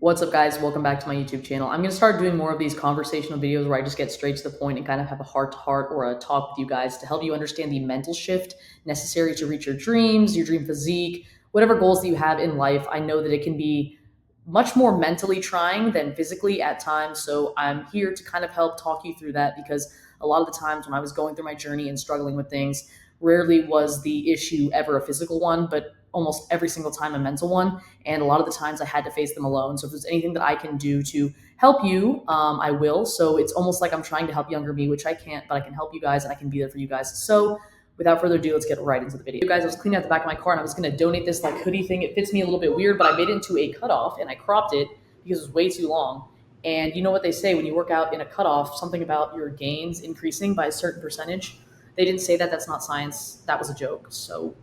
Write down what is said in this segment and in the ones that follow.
What's up, guys? Welcome back to my YouTube channel. I'm going to start doing more of these conversational videos where I just get straight to the point and kind of have a heart-to-heart or a talk with you guys to help you understand the mental shift necessary to reach your dreams, your dream physique, whatever goals that you have in life. I know that it can be much more mentally trying than physically at times, so I'm here to kind of help talk you through that because a lot of the times when I was going through my journey and struggling with things, rarely was the issue ever a physical one, but almost every single time a mental one. And a lot of the times I had to face them alone. So if there's anything that I can do to help you, I will. So it's almost like I'm trying to help younger me, which I can't, but I can help you guys and I can be there for you guys. So without further ado, let's get right into the video. Guys, I was cleaning out the back of my car and I was going to donate this like hoodie thing. It fits me a little bit weird, but I made it into a cutoff and I cropped it because it was way too long. And you know what they say when you work out in a cutoff, something about your gains increasing by a certain percentage. They didn't say that. That's not science. That was a joke. So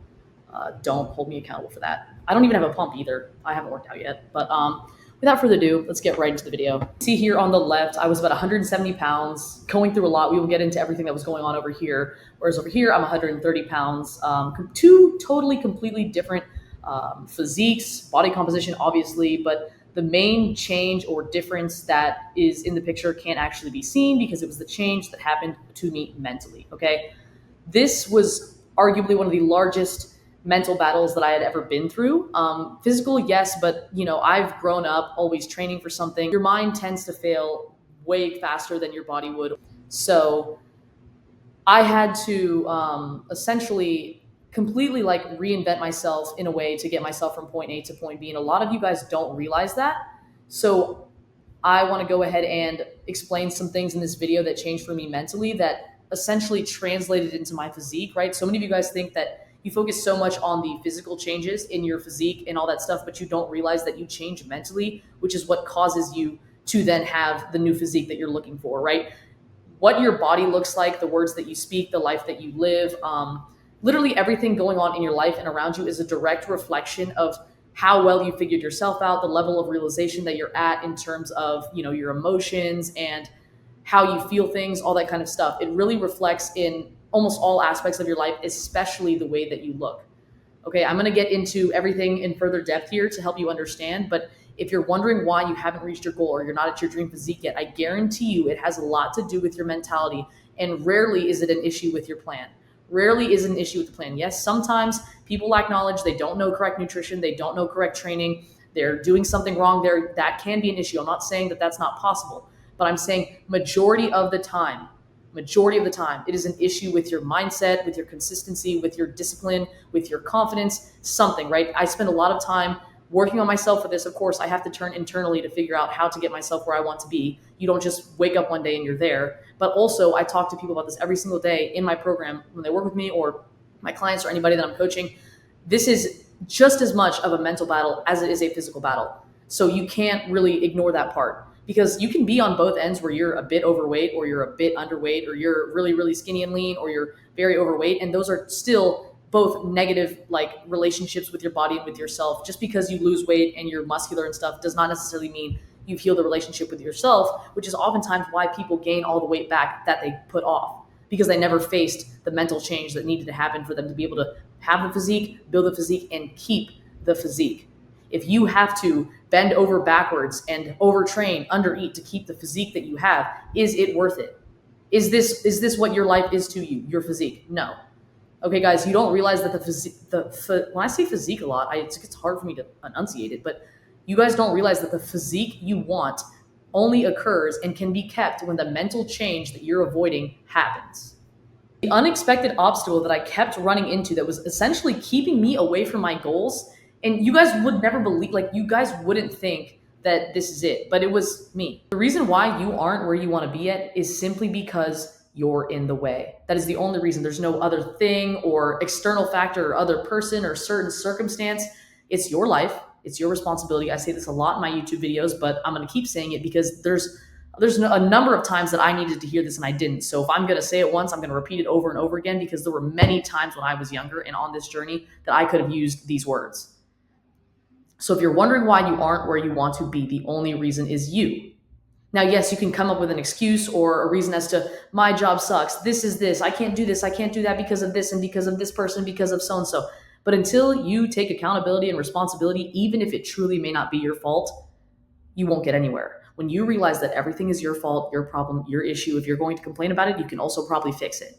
don't hold me accountable for that. I don't even have a pump either. I haven't worked out yet. But without further ado, let's get right into the video. See here on the left, I was about 170 pounds, going through a lot. We will get into everything that was going on over here. Whereas over here, I'm 130 pounds. Two totally, completely different physiques, body composition, obviously. But the main change or difference that is in the picture can't actually be seen because it was the change that happened to me mentally, okay? This was arguably one of the largest mental battles that I had ever been through. Physical, yes, but I've grown up always training for something. Your mind tends to fail way faster than your body would. So I had to essentially completely like reinvent myself in a way to get myself from point A to point B. And a lot of you guys don't realize that. So I want to go ahead and explain some things in this video that changed for me mentally that essentially translated into my physique, right? So many of you guys think that you focus so much on the physical changes in your physique and all that stuff, but you don't realize that you change mentally, which is what causes you to then have the new physique that you're looking for, right? What your body looks like, the words that you speak, the life that you live, literally everything going on in your life and around you is a direct reflection of how well you figured yourself out, the level of realization that you're at in terms of, your emotions and how you feel things, all that kind of stuff. It really reflects in almost all aspects of your life, especially the way that you look. Okay, I'm going to get into everything in further depth here to help you understand, but if you're wondering why you haven't reached your goal or you're not at your dream physique yet, I guarantee you it has a lot to do with your mentality, and rarely is it an issue with your plan. Rarely is it an issue with the plan. Yes, sometimes people lack knowledge, they don't know correct nutrition, they don't know correct training, they're doing something wrong there. That can be an issue. I'm not saying that that's not possible, but I'm saying majority of the time, it is an issue with your mindset, with your consistency, with your discipline, with your confidence, something, right? I spend a lot of time working on myself for this. Of course, I have to turn internally to figure out how to get myself where I want to be. You don't just wake up one day and you're there. But also, I talk to people about this every single day in my program when they work with me or my clients or anybody that I'm coaching. This is just as much of a mental battle as it is a physical battle. So you can't really ignore that part, because you can be on both ends where you're a bit overweight or you're a bit underweight or you're really, really skinny and lean or you're very overweight. And those are still both negative like relationships with your body and with yourself. Just because you lose weight and you're muscular and stuff does not necessarily mean you've healed the relationship with yourself, which is oftentimes why people gain all the weight back that they put off, because they never faced the mental change that needed to happen for them to be able to have the physique, build the physique, and keep the physique. If you have to bend over backwards and overtrain, undereat to keep the physique that you have, is it worth it? Is this what your life is to you, your physique? No. Okay, guys, you don't realize that the physique, when I say physique a lot, it's hard for me to enunciate it, but you guys don't realize that the physique you want only occurs and can be kept when the mental change that you're avoiding happens. The unexpected obstacle that I kept running into that was essentially keeping me away from my goals, and you guys would never believe, like you guys wouldn't think that this is it, but it was me. The reason why you aren't where you want to be at is simply because you're in the way. That is the only reason. There's no other thing or external factor or other person or certain circumstance. It's your life. It's your responsibility. I say this a lot in my YouTube videos, but I'm going to keep saying it because there's a number of times that I needed to hear this and I didn't. So if I'm going to say it once, I'm going to repeat it over and over again, because there were many times when I was younger and on this journey that I could have used these words. So if you're wondering why you aren't where you want to be, the only reason is you. Now, yes, you can come up with an excuse or a reason as to my job sucks. This is this. I can't do this. I can't do that because of this and because of this person, because of so-and-so. But until you take accountability and responsibility, even if it truly may not be your fault, you won't get anywhere. When you realize that everything is your fault, your problem, your issue, if you're going to complain about it, you can also probably fix it.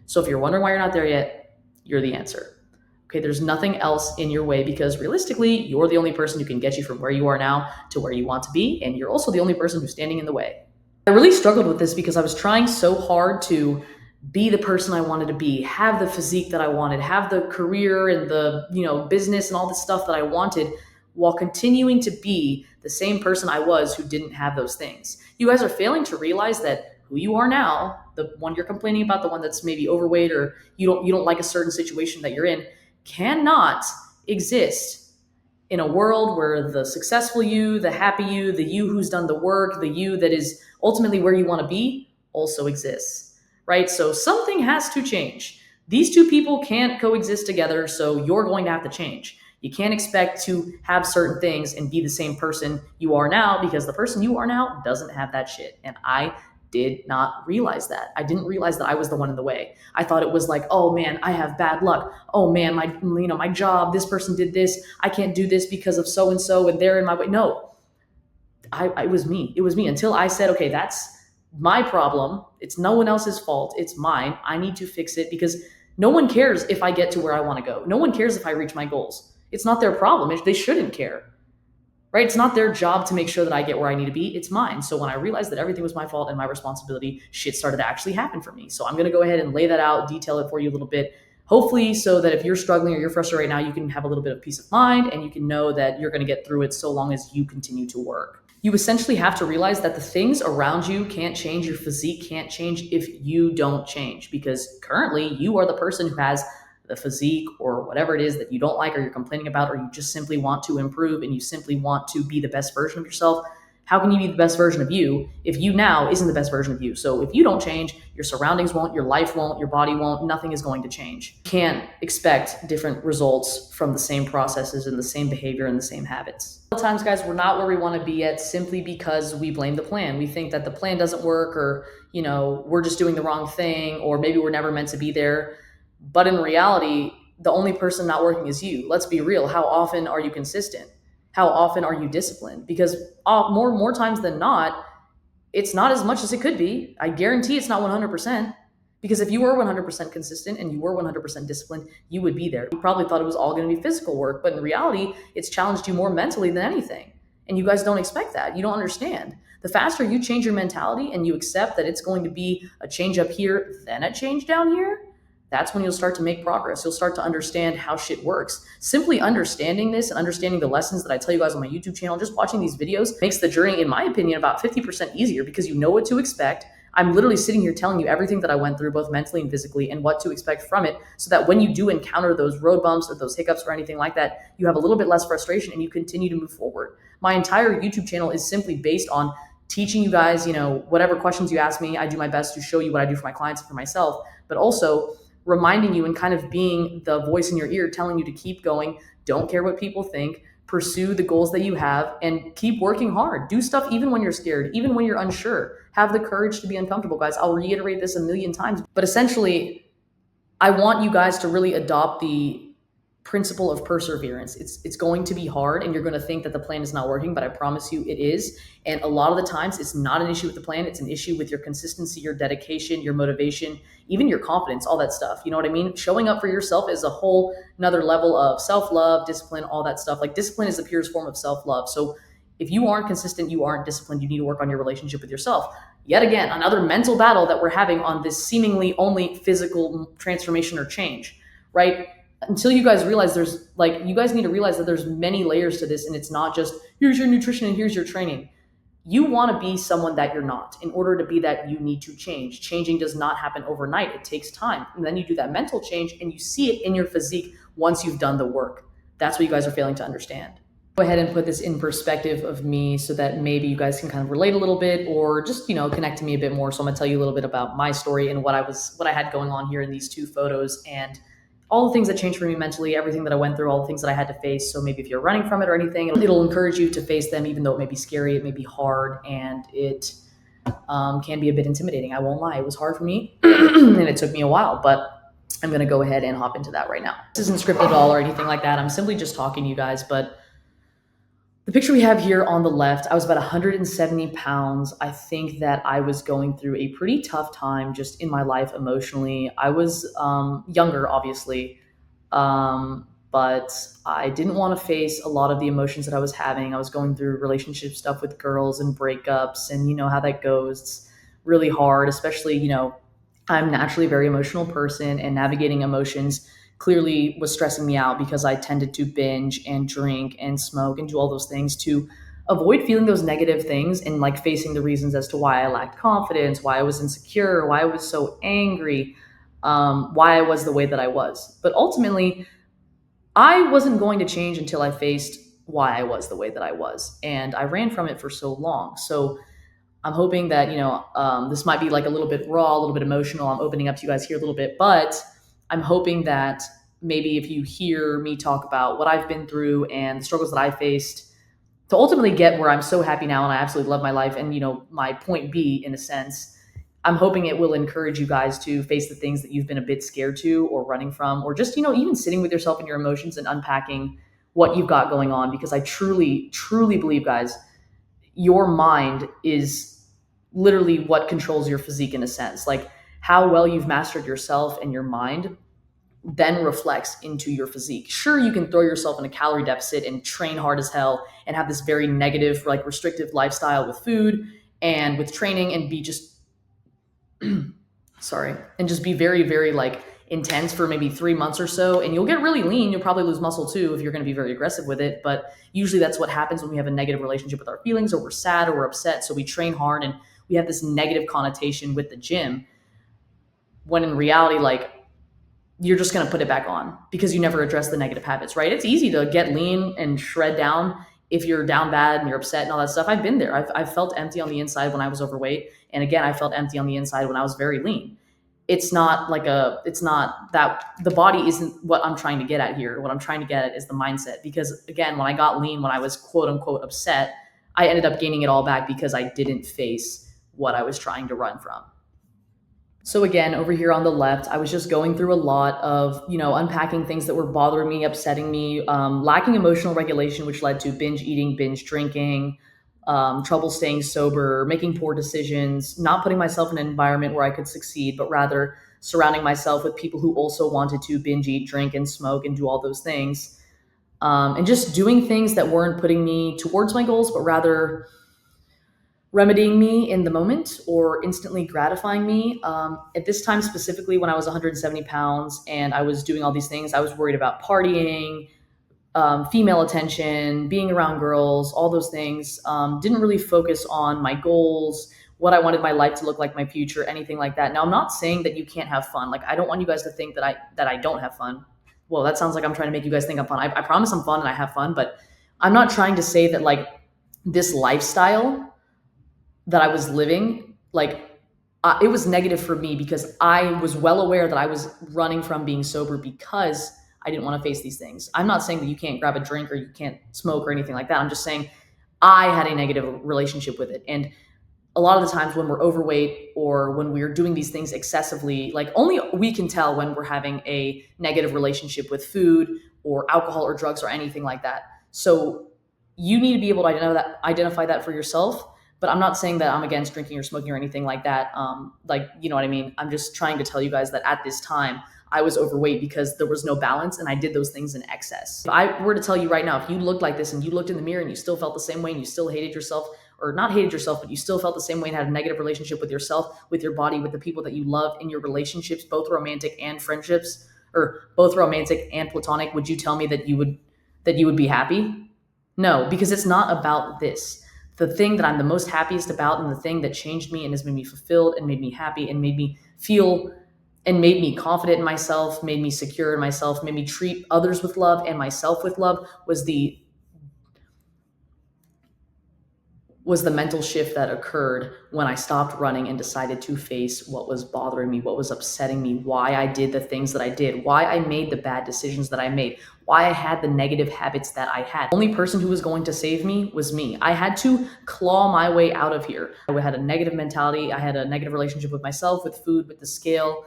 So if you're wondering why you're not there yet, you're the answer. Okay, there's nothing else in your way because realistically, you're the only person who can get you from where you are now to where you want to be, and you're also the only person who's standing in the way. I really struggled with this because I was trying so hard to be the person I wanted to be, have the physique that I wanted, have the career and the, business and all the stuff that I wanted, while continuing to be the same person I was who didn't have those things. You guys are failing to realize that who you are now, the one you're complaining about, the one that's maybe overweight or you don't like a certain situation that you're in, cannot exist in a world where the successful you, the happy you, the you who's done the work, the you that is ultimately where you want to be also exists, right? So something has to change. These two people can't coexist together, so you're going to have to change. You can't expect to have certain things and be the same person you are now because the person you are now doesn't have that shit. And I did not realize that. I didn't realize that I was the one in the way. I thought it was like, oh man, I have bad luck. Oh man, my job, this person did this. I can't do this because of so and so and they're in my way. No, it was me. It was me until I said, okay, that's my problem. It's no one else's fault. It's mine. I need to fix it because no one cares if I get to where I want to go. No one cares if I reach my goals. It's not their problem. They shouldn't care, right? It's not their job to make sure that I get where I need to be. It's mine. So when I realized that everything was my fault and my responsibility, shit started to actually happen for me. So I'm going to go ahead and lay that out, detail it for you a little bit, hopefully so that if you're struggling or you're frustrated right now, you can have a little bit of peace of mind and you can know that you're going to get through it so long as you continue to work. You essentially have to realize that the things around you can't change. Your physique can't change if you don't change, because currently you are the person who has the physique or whatever it is that you don't like or you're complaining about, or you just simply want to improve and you simply want to be the best version of yourself. How can you be the best version of you if you now isn't the best version of you? So if you don't change, your surroundings won't, your life won't, your body won't, nothing is going to change. You can't expect different results from the same processes and the same behavior and the same habits. A lot of times, guys, we're not where we want to be yet simply because we blame the plan. We think that the plan doesn't work, or, we're just doing the wrong thing, or maybe we're never meant to be there. But in reality, the only person not working is you. Let's be real. How often are you consistent? How often are you disciplined? Because more times than not, it's not as much as it could be. I guarantee it's not 100%. Because if you were 100% consistent and you were 100% disciplined, you would be there. You probably thought it was all going to be physical work, but in reality, it's challenged you more mentally than anything. And you guys don't expect that. You don't understand. The faster you change your mentality and you accept that it's going to be a change up here, then a change down here, that's when you'll start to make progress. You'll start to understand how shit works. Simply understanding this and understanding the lessons that I tell you guys on my YouTube channel, just watching these videos makes the journey, in my opinion, about 50% easier because you know what to expect. I'm literally sitting here telling you everything that I went through, both mentally and physically, and what to expect from it, so that when you do encounter those road bumps or those hiccups or anything like that, you have a little bit less frustration and you continue to move forward. My entire YouTube channel is simply based on teaching you guys, whatever questions you ask me, I do my best to show you what I do for my clients and for myself, but also reminding you and kind of being the voice in your ear, telling you to keep going, don't care what people think, pursue the goals that you have, and keep working hard. Do stuff even when you're scared, even when you're unsure. Have the courage to be uncomfortable, guys. I'll reiterate this a million times, but essentially, I want you guys to really adopt the principle of perseverance. It's going to be hard and you're going to think that the plan is not working, but I promise you it is. And a lot of the times it's not an issue with the plan. It's an issue with your consistency, your dedication, your motivation, even your confidence, all that stuff. You know what I mean? Showing up for yourself is a whole another level of self-love, discipline, all that stuff. Like discipline is the purest form of self-love. So if you aren't consistent, you aren't disciplined, you need to work on your relationship with yourself. Yet again, another mental battle that we're having on this seemingly only physical transformation or change, right? Until you guys realize you guys need to realize that there's many layers to this, and it's not just here's your nutrition and here's your training. You want to be someone that you're not. In order to be that, you need to change. Changing does not happen overnight. It takes time. And then you do that mental change and you see it in your physique once you've done the work. That's what you guys are failing to understand. Go ahead and put this in perspective of me so that maybe you guys can kind of relate a little bit, or just, connect to me a bit more. So I'm going to tell you a little bit about my story and what I had going on here in these two photos, and all the things that changed for me mentally, everything that I went through, all the things that I had to face. So maybe if you're running from it or anything, it'll encourage you to face them, even though it may be scary, it may be hard, and it can be a bit intimidating. I won't lie. It was hard for me and it took me a while, but I'm going to go ahead and hop into that right now. This isn't scripted at all or anything like that. I'm simply just talking to you guys, but the The picture we have here on the left, I was about 170 pounds. I think that I was going through a pretty tough time just in my life emotionally. I was younger, obviously, but I didn't want to face a lot of the emotions that I was having. I was going through relationship stuff with girls and breakups, and you know how that goes. It's really hard, especially, I'm naturally a very emotional person, and navigating emotions clearly was stressing me out because I tended to binge and drink and smoke and do all those things to avoid feeling those negative things and like facing the reasons as to why I lacked confidence, why I was insecure, why I was so angry, why I was the way that I was. But ultimately, I wasn't going to change until I faced why I was the way that I was. And I ran from it for so long. So I'm hoping that, this might be like a little bit raw, a little bit emotional. I'm opening up to you guys here a little bit, but I'm hoping that maybe if you hear me talk about what I've been through and the struggles that I faced to ultimately get where I'm so happy now and I absolutely love my life and, my point B in a sense, I'm hoping it will encourage you guys to face the things that you've been a bit scared to or running from, or just, even sitting with yourself and your emotions and unpacking what you've got going on. Because I truly, truly believe, guys, your mind is literally what controls your physique in a sense. Like how well you've mastered yourself and your mind then reflects into your physique. Sure, you can throw yourself in a calorie deficit and train hard as hell and have this very negative, like restrictive lifestyle with food and with training and be just sorry, and just be very, very like intense for maybe 3 months or so. And you'll get really lean. You'll probably lose muscle too if you're going to be very aggressive with it. But usually that's what happens when we have a negative relationship with our feelings, or we're sad or we're upset. So we train hard and we have this negative connotation with the gym, when in reality, like, you're just going to put it back on because you never address the negative habits, right? It's easy to get lean and shred down if you're down bad and you're upset and all that stuff. I've been there. I've felt empty on the inside when I was overweight. And again, I felt empty on the inside when I was very lean. It's not that the body isn't what I'm trying to get at here. What I'm trying to get at is the mindset. Because again, when I got lean, when I was quote unquote upset, I ended up gaining it all back because I didn't face what I was trying to run from. So again, over here on the left, I was just going through a lot of, unpacking things that were bothering me, upsetting me, lacking emotional regulation, which led to binge eating, binge drinking, trouble staying sober, making poor decisions, not putting myself in an environment where I could succeed, but rather surrounding myself with people who also wanted to binge eat, drink, and smoke and do all those things. And just doing things that weren't putting me towards my goals, but rather remedying me in the moment or instantly gratifying me. At this time, specifically when I was 170 pounds and I was doing all these things, I was worried about partying, female attention, being around girls, all those things. Didn't really focus on my goals, what I wanted my life to look like, my future, anything like that. Now, I'm not saying that you can't have fun. Like, I don't want you guys to think that I don't have fun. Well, that sounds like I'm trying to make you guys think I'm fun. I promise I'm fun and I have fun, but I'm not trying to say that like this lifestyle that I was living, like it was negative for me because I was well aware that I was running from being sober because I didn't want to face these things. I'm not saying that you can't grab a drink or you can't smoke or anything like that. I'm just saying I had a negative relationship with it. And a lot of the times when we're overweight or when we're doing these things excessively, like only we can tell when we're having a negative relationship with food or alcohol or drugs or anything like that. So you need to be able to identify that for yourself. But I'm not saying that I'm against drinking or smoking or anything like that. Like, you know what I mean? I'm just trying to tell you guys that at this time, I was overweight because there was no balance and I did those things in excess. If I were to tell you right now, if you looked like this and you looked in the mirror and you still felt the same way and you still hated yourself, or not hated yourself, but you still felt the same way and had a negative relationship with yourself, with your body, with the people that you love in your relationships, both romantic and friendships, or both romantic and platonic, would you tell me that you would be happy? No, because it's not about this. The thing that I'm the most happiest about and the thing that changed me and has made me fulfilled and made me happy and made me feel and made me confident in myself, made me secure in myself, made me treat others with love and myself with love was the mental shift that occurred when I stopped running and decided to face what was bothering me, what was upsetting me, why I did the things that I did, why I made the bad decisions that I made, why I had the negative habits that I had. The only person who was going to save me was me. I had to claw my way out of here. I had a negative mentality. I had a negative relationship with myself, with food, with the scale,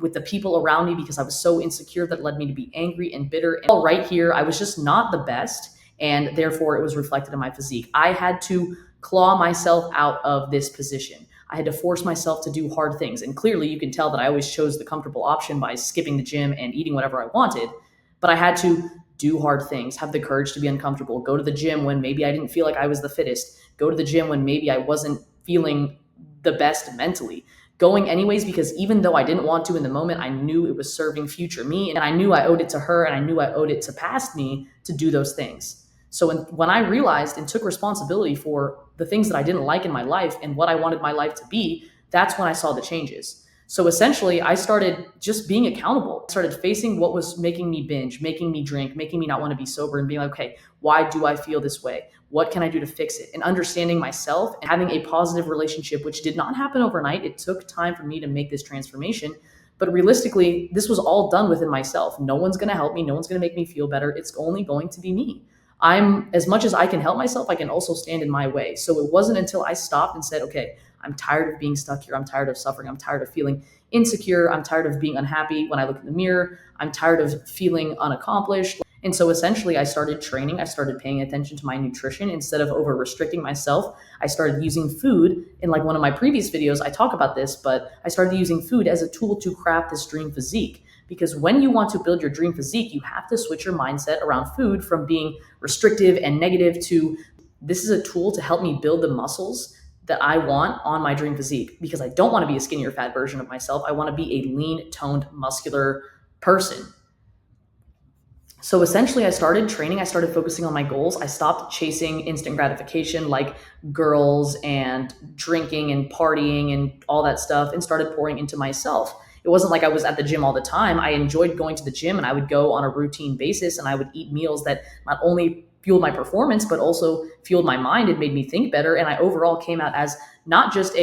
with the people around me because I was so insecure that led me to be angry and bitter. And right here, I was just not the best. and therefore it was reflected in my physique. I had to claw myself out of this position. I had to force myself to do hard things. And clearly you can tell that I always chose the comfortable option by skipping the gym and eating whatever I wanted. But I had to do hard things, have the courage to be uncomfortable, go to the gym when maybe I didn't feel like I was the fittest, go to the gym when maybe I wasn't feeling the best mentally. Going anyways, because even though I didn't want to in the moment, I knew it was serving future me, and I knew I owed it to her, and I knew I owed it to past me to do those things. So when I realized and took responsibility for the things that I didn't like in my life and what I wanted my life to be, that's when I saw the changes. So essentially, I started just being accountable. I started facing what was making me binge, making me drink, making me not want to be sober, and being like, okay, why do I feel this way? What can I do to fix it? And understanding myself and having a positive relationship, which did not happen overnight. It took time for me to make this transformation. But realistically, this was all done within myself. No one's going to help me. No one's going to make me feel better. It's only going to be me. As much as I can help myself, I can also stand in my way. So it wasn't until I stopped and said, okay, I'm tired of being stuck here. I'm tired of suffering. I'm tired of feeling insecure. I'm tired of being unhappy when I look in the mirror. I'm tired of feeling unaccomplished. And so essentially I started training. I started paying attention to my nutrition. Instead of over restricting myself, I started using food. In like one of my previous videos, I talk about this, but I started using food as a tool to craft this dream physique. Because when you want to build your dream physique, you have to switch your mindset around food from being restrictive and negative to this is a tool to help me build the muscles that I want on my dream physique, because I don't want to be a skinnier, fat version of myself. I want to be a lean, toned, muscular person. So essentially I started training. I started focusing on my goals. I stopped chasing instant gratification like girls and drinking and partying and all that stuff, and started pouring into myself. It wasn't like I was at the gym all the time. I enjoyed going to the gym, and I would go on a routine basis, and I would eat meals that not only fueled my performance, but also fueled my mind. It made me think better. And I overall came out as not just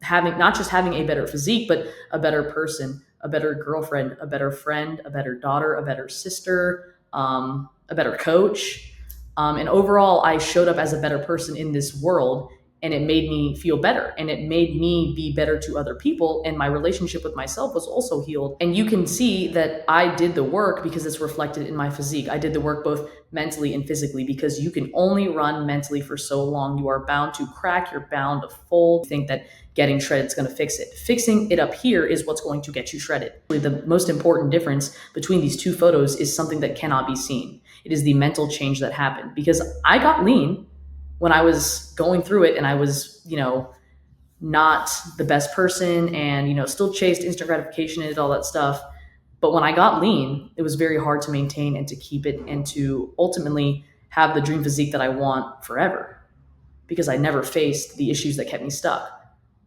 having a better physique, but a better person, a better girlfriend, a better friend, a better daughter, a better sister, a better coach. And overall, I showed up as a better person in this world, and it made me feel better, and it made me be better to other people. And my relationship with myself was also healed. And you can see that I did the work because it's reflected in my physique. I did the work both mentally and physically, because you can only run mentally for so long. You are bound to crack, you're bound to fold. You think that getting shredded is going to fix it. Fixing it up here is what's going to get you shredded. The most important difference between these two photos is something that cannot be seen. It is the mental change that happened, because I got lean when I was going through it, and I was, not the best person, and, still chased instant gratification and all that stuff. But when I got lean, it was very hard to maintain and to keep it, and to ultimately have the dream physique that I want forever, because I never faced the issues that kept me stuck.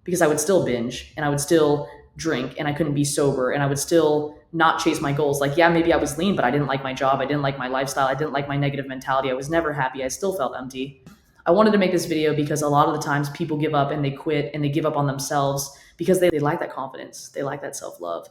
Because I would still binge, and I would still drink, and I couldn't be sober, and I would still not chase my goals. Like, yeah, maybe I was lean, but I didn't like my job. I didn't like my lifestyle. I didn't like my negative mentality. I was never happy. I still felt empty. I wanted to make this video because a lot of the times people give up and they quit and they give up on themselves because they lack that confidence. They lack that self-love.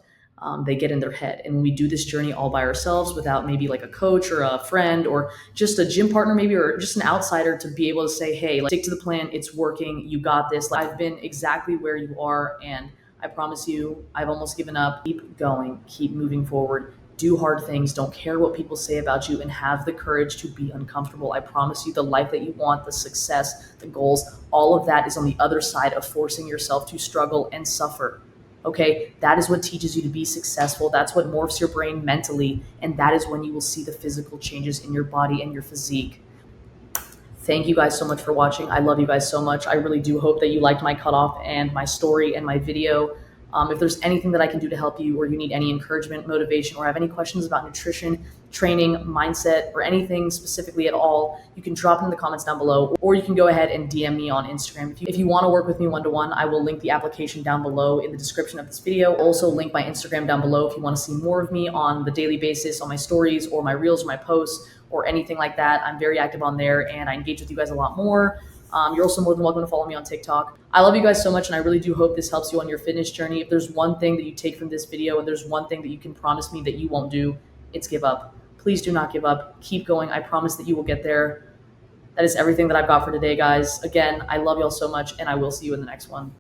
They get in their head. And when we do this journey all by ourselves without maybe like a coach or a friend or just a gym partner maybe, or just an outsider to be able to say, hey, stick to the plan. It's working. You got this. I've been exactly where you are. And I promise you, I've almost given up. Keep going. Keep moving forward. Do hard things, don't care what people say about you, and have the courage to be uncomfortable. I promise you, the life that you want, the success, the goals, all of that is on the other side of forcing yourself to struggle and suffer. Okay, that is what teaches you to be successful. That's what morphs your brain mentally, and that is when you will see the physical changes in your body and your physique. Thank you guys so much for watching. I love you guys so much. I really do hope that you liked my cutoff and my story and my video. If there's anything that I can do to help you, or you need any encouragement, motivation, or have any questions about nutrition, training, mindset, or anything specifically at all, you can drop it in the comments down below, or you can go ahead and DM me on Instagram. If you want to work with me one-to-one, I will link the application down below in the description of this video. I'll also link my Instagram down below if you want to see more of me on the daily basis, on my stories or my reels or my posts or anything like that. I'm very active on there, and I engage with you guys a lot more. You're also more than welcome to follow me on TikTok. I love you guys so much, and I really do hope this helps you on your fitness journey. If there's one thing that you take from this video, and there's one thing that you can promise me that you won't do, it's give up. Please do not give up. Keep going. I promise that you will get there. That is everything that I've got for today, guys. Again, I love y'all so much, and I will see you in the next one.